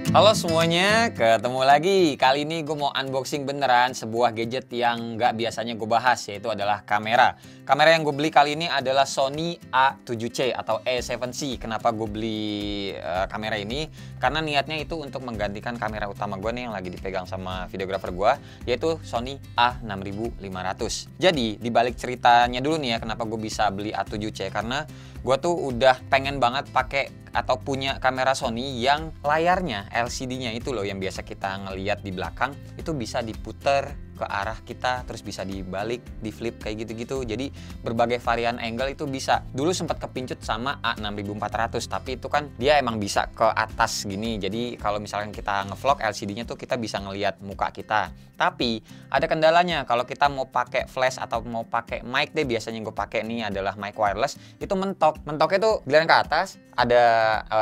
Halo semuanya, ketemu lagi. Kali ini gue mau unboxing beneran sebuah gadget yang nggak biasanya gue bahas, yaitu adalah kamera. Kamera yang gue beli kali ini adalah Sony A7C atau A7C. Kenapa gue beli kamera ini? Karena niatnya itu untuk menggantikan kamera utama gue nih yang lagi dipegang sama videografer gue, yaitu Sony A6500. Jadi, dibalik ceritanya dulu nih ya, kenapa gue bisa beli A7C. Karena gue tuh udah pengen banget pakai atau punya kamera Sony yang layarnya LCD-nya itu loh yang biasa kita ngeliat di belakang itu bisa diputer ke arah kita, terus bisa dibalik, di flip kayak gitu-gitu. Jadi berbagai varian angle itu bisa. Dulu sempat kepincut sama A6400, tapi itu kan dia emang bisa ke atas gini. Jadi kalau misalkan kita ngevlog LCD-nya tuh kita bisa ngelihat muka kita. Tapi ada kendalanya kalau kita mau pakai flash atau mau pakai mic deh, biasanya gue pakai nih adalah mic wireless, itu mentok. Mentoknya tuh giliran ke atas, ada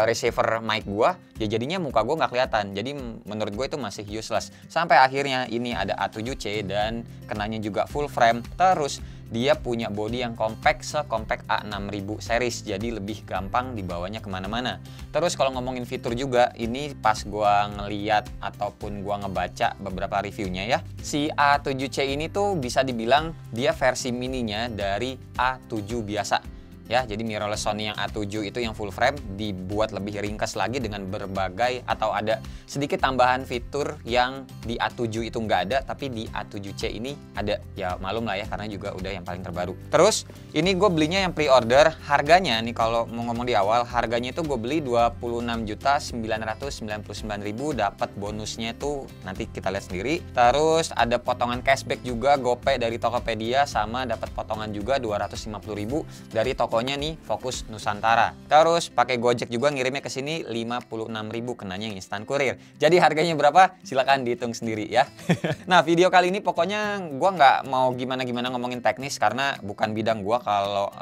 receiver mic gua, ya jadinya muka gua nggak kelihatan. Jadi menurut gue itu masih useless. Sampai akhirnya ini ada A7C dan kenanya juga full frame. Terus dia punya body yang compact sekompak A6000 series, jadi lebih gampang dibawanya kemana-mana. Terus kalau ngomongin fitur juga, ini pas gua ngeliat ataupun gua ngebaca beberapa reviewnya ya, si A7C ini tuh bisa dibilang dia versi mininya dari A7 biasa. Ya, jadi mirrorless Sony yang A7 itu yang full frame dibuat lebih ringkas lagi dengan berbagai atau ada sedikit tambahan fitur yang di A7 itu nggak ada, tapi di A7C ini ada. Ya malum lah ya, karena juga udah yang paling terbaru. Terus ini gue belinya yang pre-order. Harganya nih kalau mau ngomong di awal, harganya itu gue beli 26.999.000, dapat bonusnya itu nanti kita lihat sendiri. Terus ada potongan cashback juga GoPay dari Tokopedia, sama dapat potongan juga 250.000 dari tokonya nih Fokus Nusantara. Terus pakai Gojek juga ngirimnya ke sini 56.000, kenanya yang instan kurir. Jadi harganya berapa? Silakan dihitung sendiri ya. Nah, video kali ini pokoknya gua nggak mau gimana-gimana ngomongin teknis karena bukan bidang gua kalau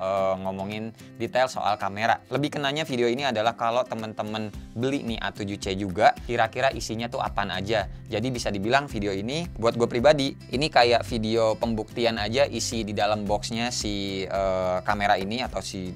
ngomongin detail soal kamera. Lebih kenanya video ini adalah kalau temen-temen beli nih A7C juga, kira-kira isinya tuh apaan aja. Jadi bisa dibilang video ini buat gue pribadi, ini kayak video pembuktian aja isi di dalam boxnya si kamera ini atau si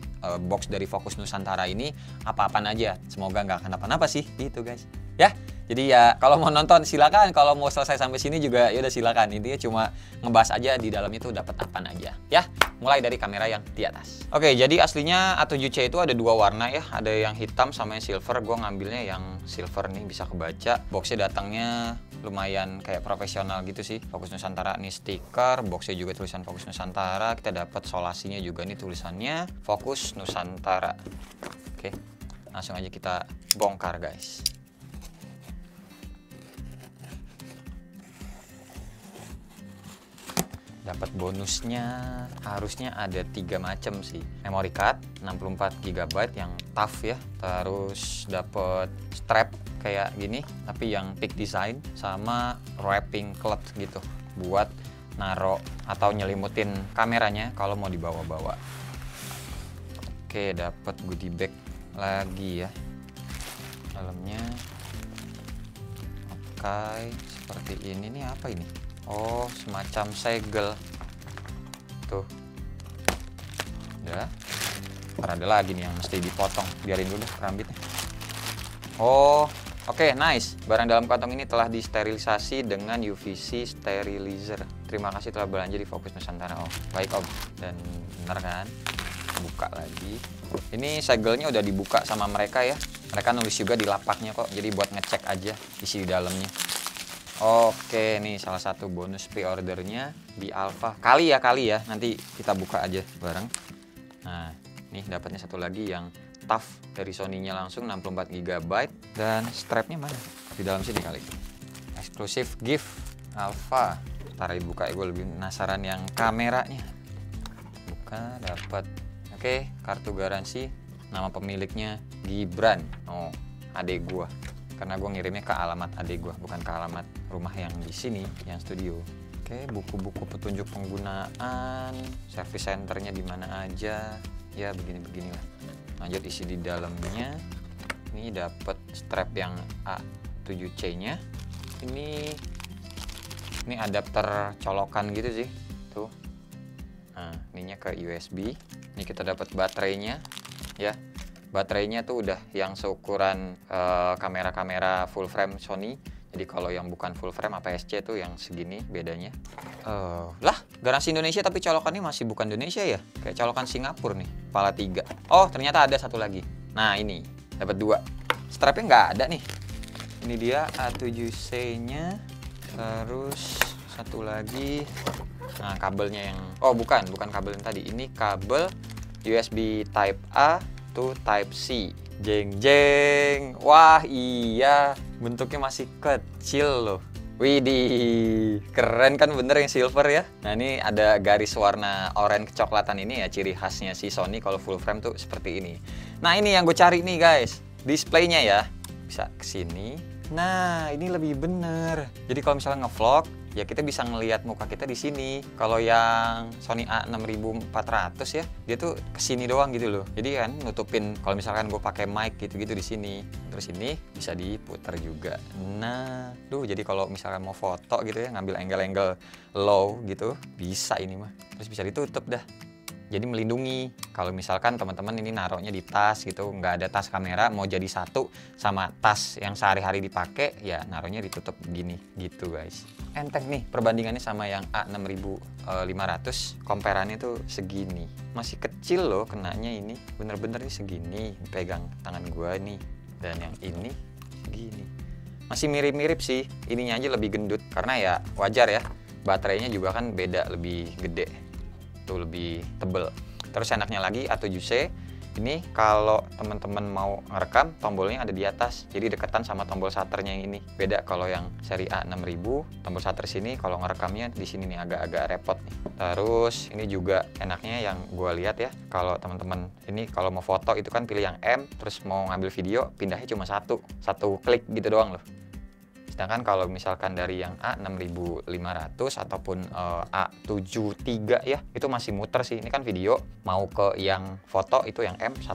box dari Fokus Nusantara ini apa-apaan aja. Semoga nggak kenapa-napa sih gitu guys ya. Jadi ya kalau mau nonton silakan, kalau mau selesai sampai sini juga ya udah silakan. Intinya cuma ngebahas aja di dalam itu dapat apaan aja ya. Mulai dari kamera yang di atas. Oke, jadi aslinya A7C itu ada dua warna ya, ada yang hitam sama yang silver. Gue ngambilnya yang silver nih, bisa kebaca. Boxnya datangnya lumayan kayak profesional gitu sih. Fokus Nusantara nih stiker, boxnya juga tulisan Fokus Nusantara. Kita dapat solasinya juga nih tulisannya Fokus Nusantara. Oke, langsung aja kita bongkar guys. Dapat bonusnya harusnya ada 3 macam sih. Memory card 64 GB yang tough ya. Terus dapat strap kayak gini tapi yang peak design, sama wrapping cloth gitu buat naro atau nyelimutin kameranya kalau mau dibawa-bawa. Oke, dapat goodie bag lagi ya dalamnya. Oke, seperti ini nih, apa ini? Oh, semacam segel tuh. Udah. Ntar ada lagi nih yang mesti dipotong. Biarin dulu deh rambutnya. Oh, oke, nice. Barang dalam kantong ini telah disterilisasi dengan UVC sterilizer. Terima kasih telah belanja di Fokus Nusantara. Oh, baik om. Dan bener kan? Buka lagi. Ini segelnya udah dibuka sama mereka ya. Mereka nulis juga di lapaknya kok. Jadi buat ngecek aja isi di dalamnya. Oke, nih salah satu bonus pre-ordernya di Alpha. Kali ya, nanti kita buka aja bareng. Nah, nih dapatnya satu lagi yang tough dari Sony-nya langsung 64 GB. Dan strapnya mana? Di dalam sini kali. Eksklusif gift Alpha. Ntar dibuka ya, gue lebih penasaran yang kameranya. Buka, dapat. Oke, kartu garansi. Nama pemiliknya Gibran. Oh, adek gua. Karena gue ngirimnya ke alamat adik gue, bukan ke alamat rumah yang di sini, yang studio. Oke, buku-buku petunjuk penggunaan, service centernya di mana aja, ya begini-beginilah. Lanjut isi di dalamnya. Ini dapat strap yang A7C-nya. Ini adapter colokan gitu sih, tuh. Nah, ininya ke USB. Ini kita dapat baterainya, ya. Baterainya tuh udah yang seukuran kamera-kamera full frame Sony. Jadi kalau yang bukan full frame APS-C tuh yang segini bedanya. Lah, garansi Indonesia tapi colokannya masih bukan Indonesia ya? Kayak colokan Singapura nih, kepala 3. Oh, ternyata ada satu lagi. Nah, ini dapat 2. Strapnya nggak ada nih. Ini dia A7C-nya. Terus satu lagi. Nah, kabelnya yang bukan kabel yang tadi. Ini kabel USB Type A to Type C. Jeng jeng. Wah, iya. Bentuknya masih kecil loh. Widih, keren kan bener yang silver ya. Nah, ini ada garis warna oranye kecoklatan ini ya, ciri khasnya si Sony kalau full frame tuh seperti ini. Nah, ini yang gue cari nih guys, displaynya ya. Bisa kesini. Nah, ini lebih bener. Jadi kalau misalnya ngevlog, ya kita bisa ngelihat muka kita di sini. Kalau yang Sony A6400 ya, dia tuh kesini doang gitu loh. Jadi kan nutupin kalau misalkan gue pakai mic gitu-gitu di sini. Terus ini bisa diputar juga. Nah, jadi kalau misalkan mau foto gitu ya, ngambil angle-angle low gitu, bisa ini mah. Terus bisa ditutup dah. Jadi melindungi kalau misalkan teman-teman ini naruhnya di tas gitu, nggak ada tas kamera, mau jadi satu sama tas yang sehari-hari dipakai, ya naruhnya ditutup gini gitu guys. Enteng nih perbandingannya sama yang A6500, comparannya tuh segini. Masih kecil loh kenanya ini, bener-bener nih segini, pegang tangan gua nih. Dan yang ini segini. Masih mirip-mirip sih, ininya aja lebih gendut karena ya wajar ya, baterainya juga kan beda, lebih gede. Lebih tebel. Terus enaknya lagi A7C ini kalau teman-teman mau ngerekam, tombolnya ada di atas, jadi deketan sama tombol shutternya yang ini. Beda kalau yang seri A6000, tombol shutter sini kalau ngerekamnya di sini nih agak-agak repot nih. Terus ini juga enaknya yang gue lihat ya, kalau teman-teman ini kalau mau foto itu kan pilih yang M, terus mau ngambil video pindahnya cuma satu klik gitu doang loh. Sedangkan kalau misalkan dari yang A6500 ataupun A73 ya, itu masih muter sih. Ini kan video, mau ke yang foto itu yang M, 1,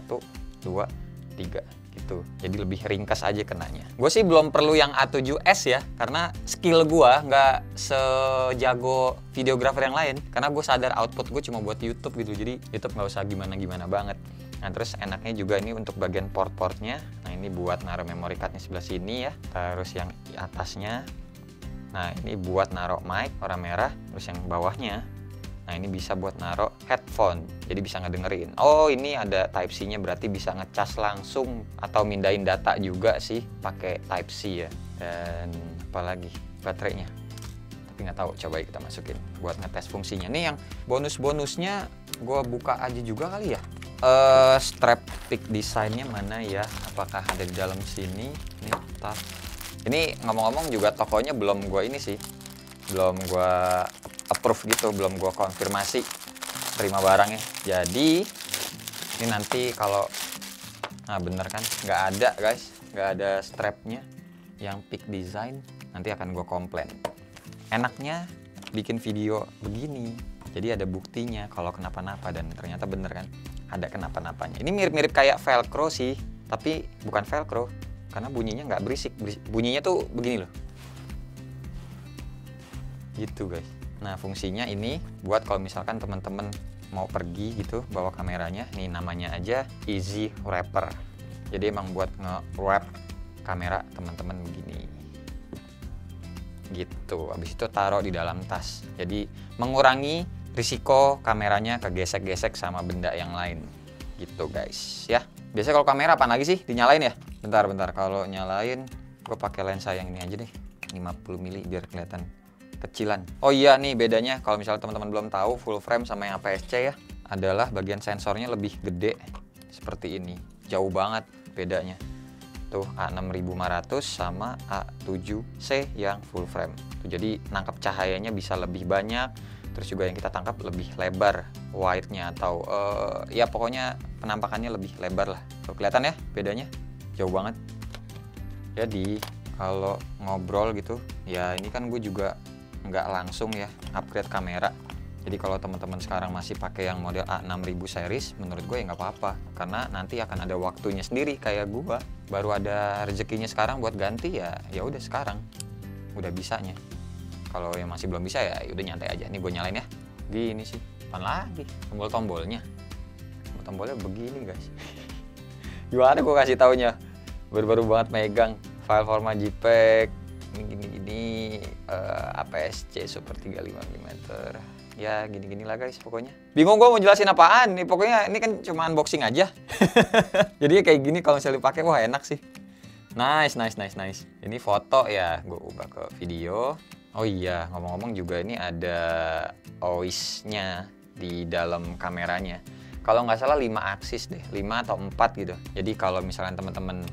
2, 3 gitu. Jadi lebih ringkas aja kenanya. Gue sih belum perlu yang A7S ya, karena skill gue nggak sejago videografer yang lain. Karena gue sadar output gue cuma buat YouTube gitu, jadi YouTube nggak usah gimana-gimana banget. Nah, terus enaknya juga ini untuk bagian port-portnya. Nah, ini buat naruh memory cardnya sebelah sini ya. Terus yang di atasnya, nah ini buat naruh mic warna merah. Terus yang bawahnya, nah ini bisa buat naruh headphone, jadi bisa ngedengerin. Oh, ini ada Type C-nya, berarti bisa ngecas langsung atau mindahin data juga sih pakai Type C ya. Dan apalagi baterainya, tapi nggak tahu, coba kita masukin buat ngetes fungsinya. Nih yang bonus-bonusnya gue buka aja juga kali ya. Strap pick desainnya mana ya? Apakah ada di dalam sini? Ini ngomong-ngomong juga tokonya belum gue ini sih, belum gue approve gitu, belum gue konfirmasi terima barangnya. Jadi ini nanti kalau bener kan nggak ada guys, nggak ada strapnya yang pick design, nanti akan gue komplain. Enaknya bikin video begini, jadi ada buktinya kalau kenapa-napa, dan ternyata bener kan ada kenapa-napanya. Ini mirip-mirip kayak velcro sih, tapi bukan velcro karena bunyinya nggak berisik. Bunyinya tuh begini loh gitu guys. Nah, fungsinya ini buat kalau misalkan teman-teman mau pergi gitu bawa kameranya, nih namanya aja Easy Wrapper. Jadi emang buat nge-wrap kamera teman-teman begini gitu. Habis itu taruh di dalam tas, jadi mengurangi risiko kameranya kegesek-gesek sama benda yang lain gitu guys ya. Biasanya kalau kamera apa lagi sih dinyalain ya? Bentar, kalau nyalain gue pakai lensa yang ini aja deh, 50 mili biar kelihatan kecilan. Oh iya, nih bedanya kalau misalnya teman-teman belum tahu full frame sama yang APS-C ya, adalah bagian sensornya lebih gede seperti ini. Jauh banget bedanya. Tuh A6500 sama A7C yang full frame. Tuh, jadi nangkap cahayanya bisa lebih banyak. Terus juga yang kita tangkap lebih lebar wide-nya, atau ya pokoknya penampakannya lebih lebar lah. Tuh, kelihatan ya bedanya? Jauh banget. Jadi kalau ngobrol gitu, ya ini kan gue juga nggak langsung ya upgrade kamera. Jadi kalau teman-teman sekarang masih pakai yang model A6000 series, menurut gue ya nggak apa-apa, karena nanti akan ada waktunya sendiri. Kayak gue baru ada rezekinya sekarang buat ganti, ya udah sekarang udah bisanya. Kalau yang masih belum bisa ya udah nyantai aja. Nih gue nyalain ya. Gini sih. Apaan lagi? Tombol-tombolnya. Tombolnya begini guys. Gimana gue kasih taunya? Baru-baru banget megang file format JPEG. Ini gini-gini APS-C Super 35 mm. Ya gini-gini lah guys pokoknya. Bingung gue mau jelasin apaan nih. Pokoknya ini kan cuma unboxing aja. Jadi kayak gini kalau misalnya dipakai wah enak sih. Nice. Ini foto ya, gue ubah ke video. Oh iya, ngomong-ngomong juga ini ada OIS-nya di dalam kameranya. Kalau nggak salah 5 aksis deh, 5 atau 4 gitu. Jadi kalau misalnya teman-teman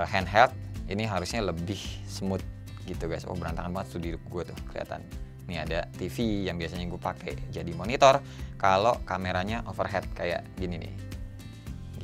handheld, ini harusnya lebih smooth gitu guys. Oh berantakan banget studio gue tuh kelihatan. Ini ada TV yang biasanya gue pakai jadi monitor kalau kameranya overhead kayak gini nih.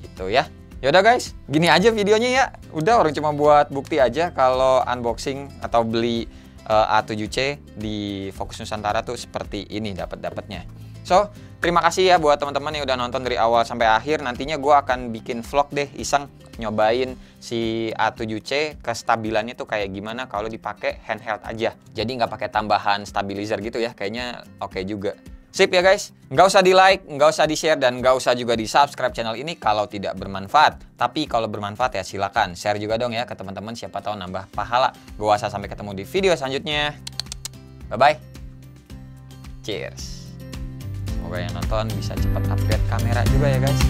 Gitu ya. Yaudah guys, gini aja videonya ya. Udah orang cuma buat bukti aja kalau unboxing atau beli A7C di Fokus Nusantara tuh seperti ini dapat-dapatnya. So, terima kasih ya buat teman-teman yang udah nonton dari awal sampai akhir. Nantinya gue akan bikin vlog deh iseng nyobain si A7C kestabilannya tuh kayak gimana kalau dipakai handheld aja. Jadi nggak pakai tambahan stabilizer gitu ya. Kayaknya oke juga. Sip ya guys, nggak usah di like, nggak usah di share, dan nggak usah juga di subscribe channel ini kalau tidak bermanfaat. Tapi kalau bermanfaat ya silakan share juga dong ya ke teman-teman, siapa tahu nambah pahala. Gua Asa, sampai ketemu di video selanjutnya. Bye bye. Cheers. Semoga yang nonton bisa cepat upgrade kamera juga ya guys.